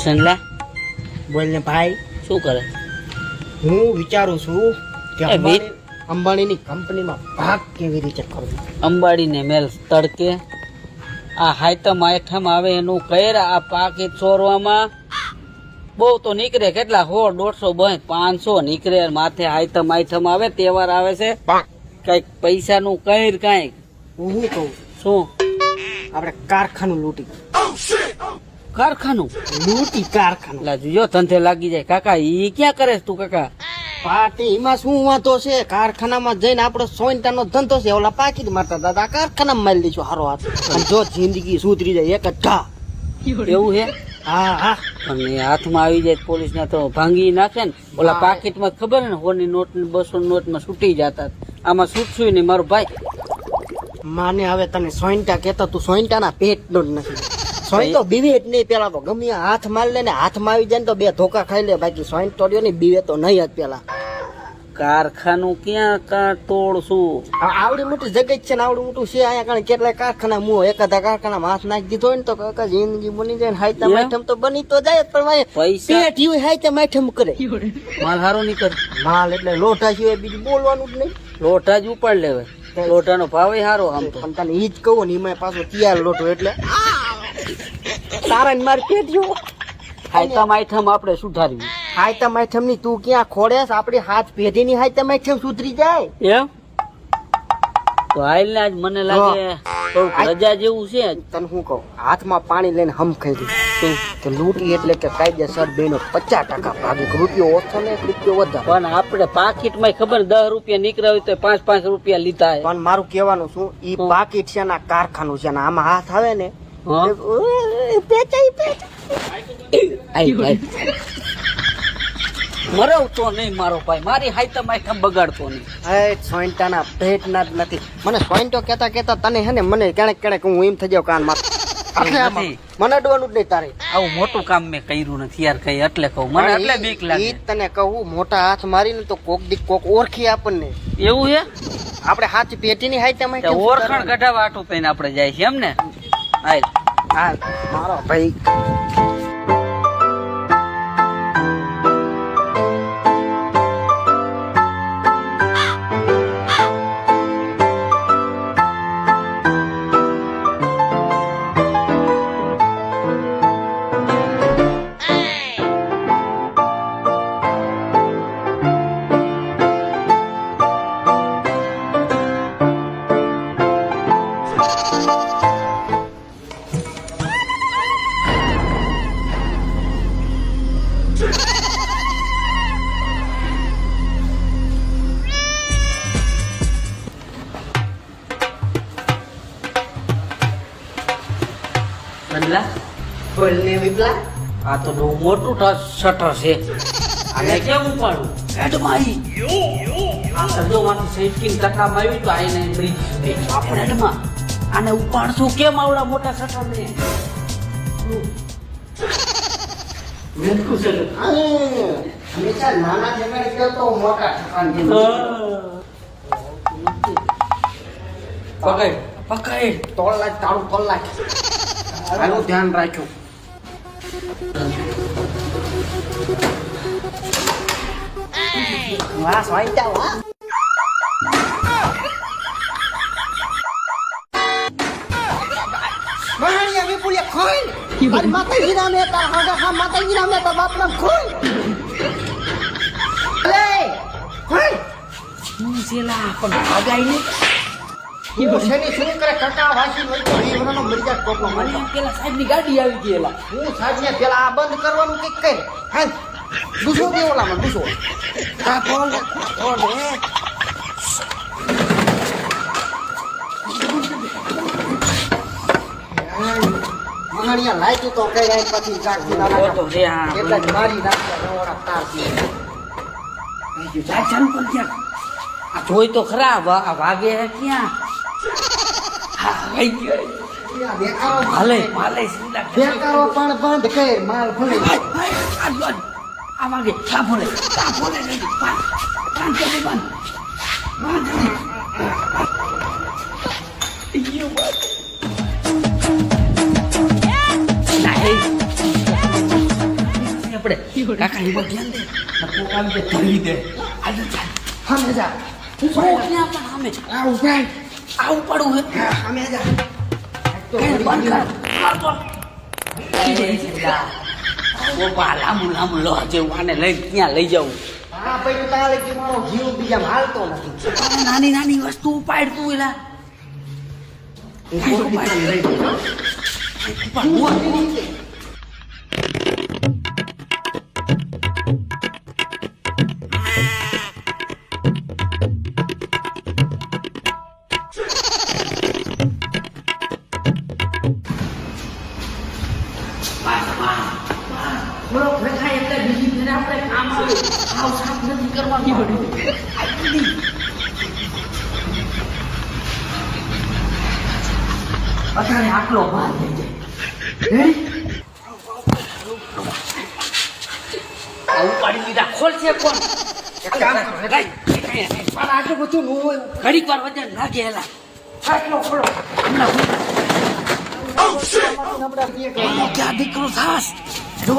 સનલા બોલ ને ભાઈ. શું કરે? હું વિચારું છું કે એ અંબાણીની કંપનીમાં ભાગ કેવી રીતે કરવો. અંબાડીને મેલ તડકે આ હાઈતમ આઈટમ આવે એનું કર. આ પાકીટ ચોરવામાં બહુ તો નીકળે કેટલા 100 150 500 નીકળે. માથે હાઈતમ આઈટમ આવે, તહેવાર આવે છે, કઈક પૈસાનું કર કઈક. હું શું કહું, શું આપણે કારખાનું લૂંટી કારખાનું કારખાનું લા જો ધંધે લાગી જાય. કાકા ઈ ક્યાં કરે તું? કાકા પાર્ટી એમાં શું વાંધો છે? કારખાનામાં જઈને આપણો સોયટાનો ધંધો છે. ઓલા પાકીટ મારતા દાદા કારખાનામાં મારી દઈશું હારો હાથ. અને જો જિંદગી સુધરી જાય એક જ ઘા. એવું હે? હા હા. અને હાથમાં આવી જાય પોલીસ ના તો ભાંગી નાખે ને. ઓલા પાકીટમાં ખબર ને 100 ની નોટ ને 200 ની નોટમાં છૂટી જતા. આમાં છૂટશું નહીં મારો ભાઈ. માને હવે તને સોયટા કેતા, તું સોયટાના પેટનો જ નથી. સોય તો બીવે જ નહીં. પેલા તો ગમે હાથ મારી લે ને હાથમાં આવી જાય ને તો 2 ધોકા ખાઈ લે. બાકી સોય તોડ્યો ને બીવે તો નહીં જ. પેલા કારખાનું ક્યાં કા તોડશું? આવડી મોટી જગ્યા છે ને આવડું મોટું છે અહીંયા. કારણ કેટલાય કારખાના મુઓ એકાદા કારખાનામાં હાથ નાખી દીધો હોય ને તો કાકા જિંદગી બની જાય ને. હાઈતા માઠમ તો બની તો જાય જ, પણ પૈસા પેટ યુ હાઈતા માઠમ કરે. માલ હારો નીકળ. માલ એટલે લોટા સિવાય બીજું બોલવાનું જ નહીં. લોટા જ ઉપાડ લેવે. લોટાનો ભાવ હારો આમ તો. પણ તને ઈ જ કહું ને એમાં પાછો તૈયાર લોટો એટલે તારા ને મારી પેટ જો. હાઈતા માઠમ આપણે સુધારવી. હાઈતા માઠમ ની તું ક્યાં ખોડેસ? આપડી હાથ પેઢી ની હાઈતા માઠમ સુધરી જાય. એમ તો હાલ ને આજ મને લાગે થોડુંક રજા જેવું છે. તને શું કહું, હાથમાં પાણી લઈને હમ ખાઈ દીધું તો લૂંટી એટલે કે કાયદેસર બેનો 50% ભાગે. રૂપિયો ઓછો ને રૂપિયો વધારે. પણ આપણે પાકીટમાં ખબર 10 રૂપિયા નીકળ્યા હોય તો 5 રૂપિયા લીધા. પણ મારું કહેવાનું શું, ઈ પાકીટ છે ને કારખાનું છે ને આમાં હાથ આવે ને મરવતો નહીં મારો ભાઈ. મારી હાઈતમ આઈટમ બગાડતો નહીં. સોયટાના પેટના જ નથી. મને સોયટો કેતા કેતા તને હે ને મને ક્યારેક હું એમ થઈ જાવ કાન માં. મને અડવાનું જ નહીં તારે. આવું મોટું કામ મેં કર્યું નથી યાર કઈ, એટલે કહું. મને એટલે બીક લાગે. તને કહું, મોટા હાથ મારીને તો કોક દી કોક ઓળખી આપણને. એવું હે? આપણે હાથ પેટીની હાઈટમ ઓળખાણ કઢાવા આટું થઈને આપણે જાય છે એમ ને? હા મારો ભાઈ. આ તો બહુ મોટું શટર છે. આને કેમ ઉપાડું? હેડમાં આ સર્જોમાંથી 16% આવ્યું તો આને બ્રિજ આપણે હેડમાં આને ઉપાડશું કેમ આવડા મોટા શટર ને? હંમેશા નાના જગાડી ગયો તો મોટા પકડ પકડ. તોડ લાખ તારું તોડ લાખ. આનું ધ્યાન રાખજો. વાહ સોયટા વાહ. મહાણીયા વિપુલિયા ખોઈ. મારી માતાજી નામે તાર હાગા હા માતાજી નામે તાર બાપ નામ ખોઈ. લે ખોઈ. હું જેલા પણ ભાગાઈ ને. હું શેની શું કરે કાકા વાસી હોય તો હીરોનો મરી જાય કોકનો મને એમ પેલા સાહેબની ગાડી આવી ગયેલા. હું સાહેબને પેલા આ બંધ કરવાનું કઈક કરે. હા દુસો દે ઓલામાં દુસો. આ બોલ મહાણીયા લાઈટ તો કઈ રાઈ પછી જાગી ના તો રે હા એટલે જ મારી નાખ્યા નવરા તાર છે. જા ચાલુ કર ક્યાં. આ જોઈ તો ખરા વાગે ક્યાં. હા આવી ગયો. બેકારો હાલે હાલે સીધા બેકારો પણ બંધ કર માલ ભલે. આ વાગે કા ભલે નહીં. કાન કે બંધ. યો બાત. નહીં આપણે કાકા એમાં ધ્યાન દે કોક આવી દે ધરી દે આજે ચાલ હમે જા ક્યાં પણ સામે આ ઉભા આવું પડું હે હમે જા તો બંધ કર મારતો ઓપા લાંબુ લો જેવું આને લઈ ક્યાં લઈ જાઉં હા ભાઈ તારે કે મારો જીવ બીજા હાલતો નથી નાની નાની વસ્તુ ઉપાડ તું એલા અત્યારે આટલો ભાર થઈ જાય ઉપાડી લીધા ખોલશે કોણ પણ આટલું બધું ન હોય ઘડીક વાર વજન લાગે એલા આટલો ખોલો ક્યાં દીકરો થાસ જો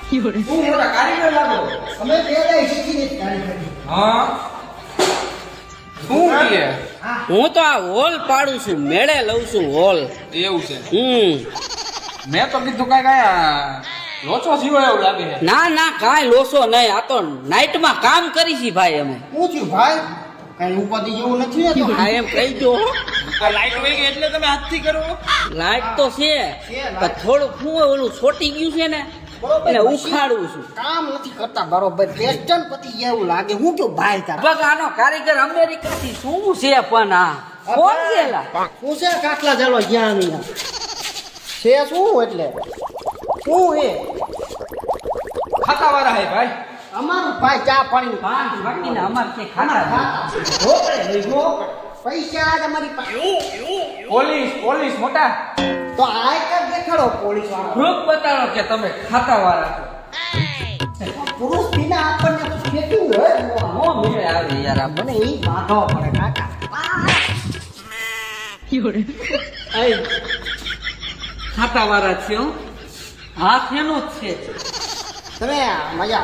કારીગર લાગો અમે બે શીખીને કારીગર હા શું કહે હું તો આ હોલ પાડું છું મેળે લઉં છું હોલ એવું છે હમ મેં તો કીધું કાંઈ લોચો થયો એવું લાગે છે ના ના કાંઈ લોસો નહીં આ તો નાઈટમાં કામ કરી છી ભાઈ અમે શું થયું ભાઈ કઈ ઉપાધિ જેવું નથી ને તો આ એમ કહી દો આ લાઈટ વહી ગઈ એટલે તમે હાથથી કરો લાઈટ તો છે પણ થોડુંક શું હોય, ઓલું છોટી ગયું છે ને બરોબર. એટલે ઉખાડું છું કામ નથી કરતા બરોબર પેસ્ટન પતિ એવું લાગે હું કેવું ભાઈ તાર બસ આનો કારીગર અમેરિકાથી શું છે પણ આ કોણ છે એલા? હું છે કાટલા ચાલો જ્યાં નહીં છે શું એટલે શું હે ખાતા વાળા હે ભાઈ અમારું ભાઈ ચા પાણી પાંચ વાગીને અમારે કે ખાતા પૈસા જ અમારી પાસે પોલીસ મોટા તો આય કર દેખાડો પોલીસ વાળા પ્રૂફ બતાવો કે તમે ખાતા વાળા પુરુષ પીના આપણને તો ફેંક્યું હોય નો મેળે આવે યાર આ મને ઈ બાંધો પડે કાકા એ ખાતા વાળા છે હો. હાથ એનો જ છે તમે મજા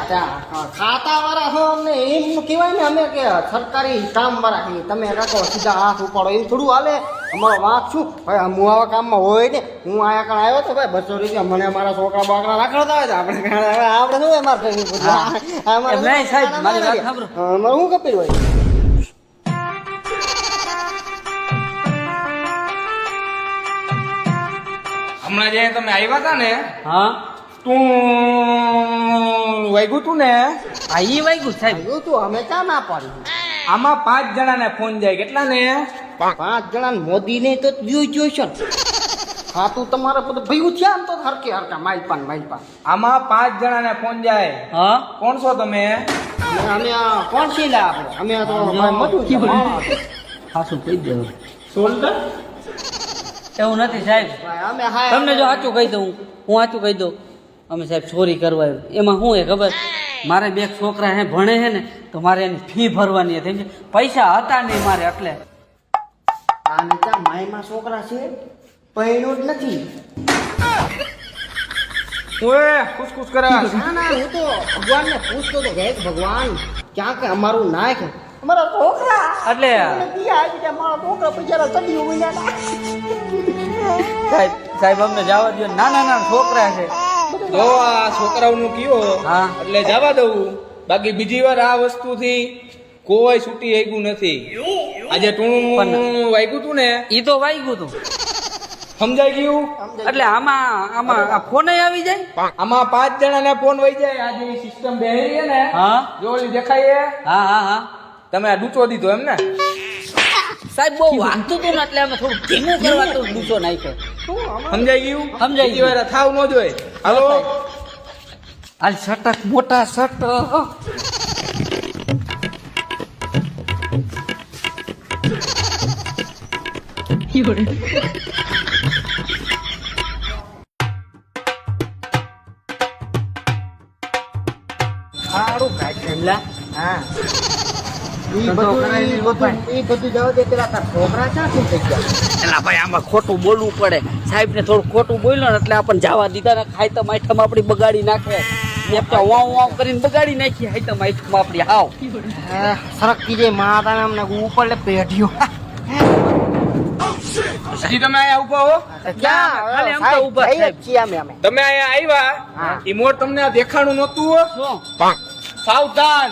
ખાતા વાળા છો અમને એમ કહેવાય ને અમે કે સરકારી કામ વાળા છીએ તમે કાકો સીધા હાથ ઉપાડો એમ થોડું હાલે અમારો વાંક શું ભાઈ હું આવા કામમાં હોય ને હું આયા કાં આવ્યો તો ભાઈ 200 રૂપિયા મને મારા છોકરા બાકરા રાખડતા હોય તો આપણે શું હોય મારે એમ નહીં સાહેબ, મારી વાત સાંભળો. અમારે શું કપી હોય હમણાં જે તમે આવ્યા હતા ને હા તું વાગ્યું તું ને આ ઈ વાગ્યું સાહેબ એવું તું અમે ક્યાં ના પાડી આમાં 5 જણાને ફોન જાય કેટલા ને 5 જણા મોદી ને તો જોઈશું હા તું તમારા બધું ભયું થયા ને તો હરકે હરકા માલપાન આમાં 5 જણાને ફોન જાય હા કોણ છો તમે અમે કોણ છે લે આપણે અમે તો મધુ છે ખાસું કહી દેવું સોલ્જર એવું નથી સાહેબ અમે હા તમને જો સાચું કહી દઉં હું સાચું કહી દઉં અમે સાહેબ ચોરી કરવા આવ્યા. એમાં શું હે ખબર મારે 2 છોકરા હે ભણે છે ને તો મારે એની ફી ભરવાની હતી સમજ્યા? પૈસા હતા નહીં મારે એટલે આને ત્યાં માયમાં છોકરા છે પૈણું જ નથી ઓએ ખુશ કરે ના ના હું તો ભગવાનને પૂછતો તો કે ભગવાન ક્યાં કે અમારું નાખ અમારા છોકરા એટલે નથી આવી ગયા મારા છોકરા બિચારા સડીઓ વિના સાહેબ અમને જવા દો. નાના છોકરા છે જો આ છોકરાઓનું કયો હા. એટલે જવા દઉં બાકી બીજી વાર આ વસ્તુથી કોઈ છૂટી આવ્યું નથી આજે ટૂણું વાગ્યું તું ને ઈ તો વાગ્યું તું સમજાઈ ગયું એટલે આમાં આ ફોન આવી જાય આમાં 5 જણાને ફોન વહી જાય આજે સિસ્ટમ બેહરી છે ને હા જો ઓલી દેખાય છે? હા હા હા તમે આ ડૂચો દીધો એમ ને સાહેબ બહુ વાગતું હતું ને એટલે અમે થોડું ધીમું કરવા તો ડૂચો નાખ્યો સમજાઈ ગયું સમજાઈ બીજી વાર થાવ ન જોઈએ હાલો હાલ સટક મોટા સટક સારું કાઢ એમલા હા ઈ બધું જવા દે, પેલા તાર છોકરા ક્યાંથી થઈ ગયા? એલા ભાઈ આમાં ખોટું બોલવું પડે. સાહેબ ને થોડું ખોટું બોલ્યો ને એટલે આપણને જવા દીધા ને. હાઈતમ આઈટમ આપણી બગાડી નાખે. એક તો વાવ વાવ કરીને બગાડી નાખી હાઈતમ આઈટમ આપણી. હાવ સરકી જે માતા નામના ઉપર લે પેઢીઓ. હજી તમે અહીંયા ઉભા હો. ખાલી આમ તો ઊભા સાહેબ. તમે અહીંયા આવ્યા ઈ મોર તમને આ દેખાણું નહોતું હો. શું? સાવધાન,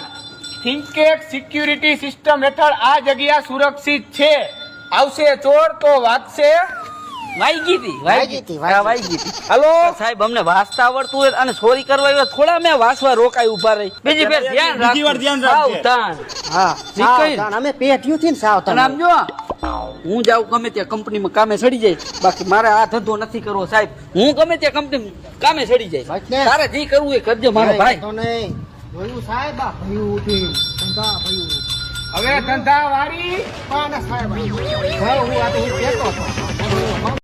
થિંકેટ સિક્યુરિટી સિસ્ટમ હેઠળ આ જગ્યા સુરક્ષિત છે. આવશે ચોર તો વાગશે. વાગી હતી. હા, વાગી હતી. હાલો સાહેબ અમને વાંચતા આવડતું હોય અને ચોરી કરવા આવ્યા થોડા મેં વાંચવા રોકાઈ ઉભા રહી. બીજી વાર ધ્યાન રાખજો. સાવધાન. હા, સાવધાન. અમે પેઢીઓથી ને સાવધાન. અને આમ જો હું જાઉં ગમે ત્યાં કંપનીમાં કામે ચડી જાય. બાકી મારે આ ધંધો નથી કરવો સાહેબ. હું ગમે ત્યાં કંપની કામે ચડી જાય. તારે જે કરવું એ કરજો મારો ભાઈ. તો નહીં જોયું સાહેબ, આ ભયું ઉઠી ધંધા ભયું. હવે ધંધા વાળી સાહેબ હું આ તો હું કહેતો હતો.